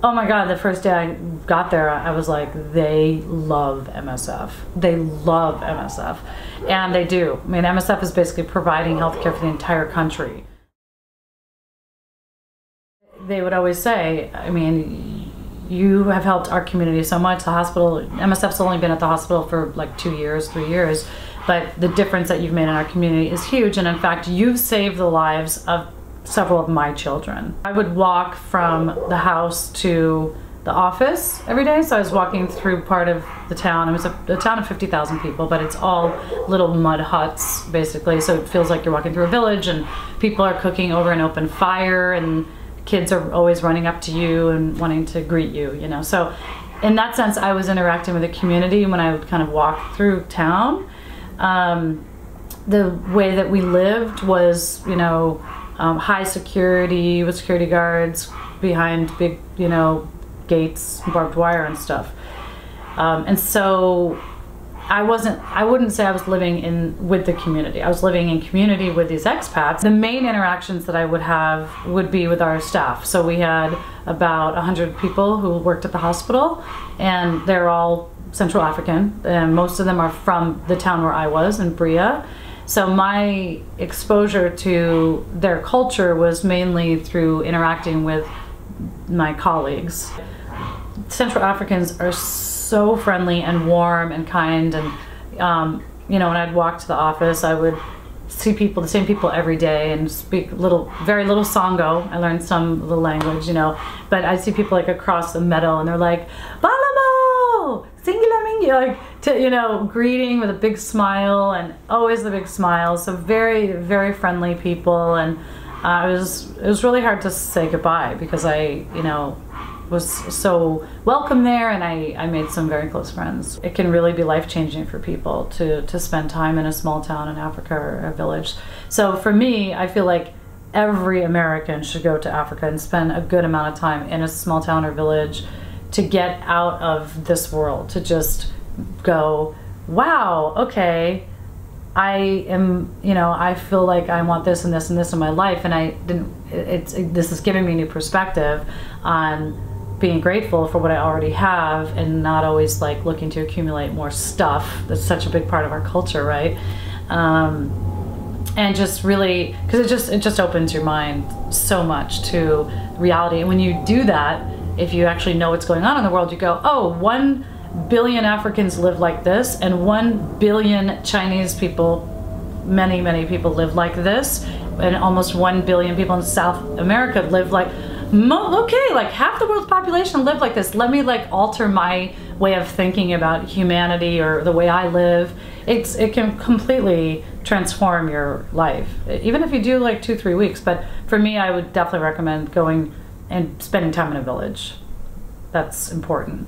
Oh my God, the first day I got there, I was like, they love MSF. They love MSF. And they do. I mean, MSF is basically providing healthcare for the entire country. They would always say, I mean, you have helped our community so much. The hospital, MSF's only been at the hospital for like 2 years, 3 years, but the difference that you've made in our community is huge. And in fact, you've saved the lives of several of my children. I would walk from the house to the office every day. So I was walking through part of the town. It was a town of 50,000 people, but it's all little mud huts, basically. So it feels like you're walking through a village, and people are cooking over an open fire, and kids are always running up to you and wanting to greet you, you know. So in that sense, I was interacting with the community when I would kind of walk through town. The way that we lived was, you know, high security with security guards behind big, you know, gates, barbed wire and stuff. And so I wouldn't say I was living with the community. I was living in community with these expats. The main interactions that I would have would be with our staff. So we had about 100 people who worked at the hospital, and they're all Central African, and most of them are from the town where I was, in Bria. So my exposure to their culture was mainly through interacting with my colleagues. Central Africans are so friendly and warm and kind, and you know, when I'd walk to the office, I would see people, the same people every day, and speak very little Songo. I learned some of the language, you know, but I see people like across the meadow, and they're like, "Balamo, Singilamingi," like, you know, greeting with a big smile, and always the big smile. So very, very friendly people, and it was really hard to say goodbye because I, you know, was so welcome there, and I made some very close friends. It can really be life-changing for people to spend time in a small town in Africa or a village. So for me, I feel like every American should go to Africa and spend a good amount of time in a small town or village to get out of this world, to just go, wow, okay, I am, you know, I feel like I want this and this and this in my life, and this is giving me new perspective on being grateful for what I already have, and not always like looking to accumulate more stuff. That's such a big part of our culture, right? And just really, because it just opens your mind so much to reality. And when you do that, if you actually know what's going on in the world, you go, oh, 1 billion Africans live like this, and 1 billion Chinese people, many, many people live like this, and almost 1 billion people in South America live like, okay, like half the world's population live like this. Let me like alter my way of thinking about humanity or the way I live. It can completely transform your life, even if you do like 2-3 weeks. But for me, I would definitely recommend going and spending time in a village. That's important.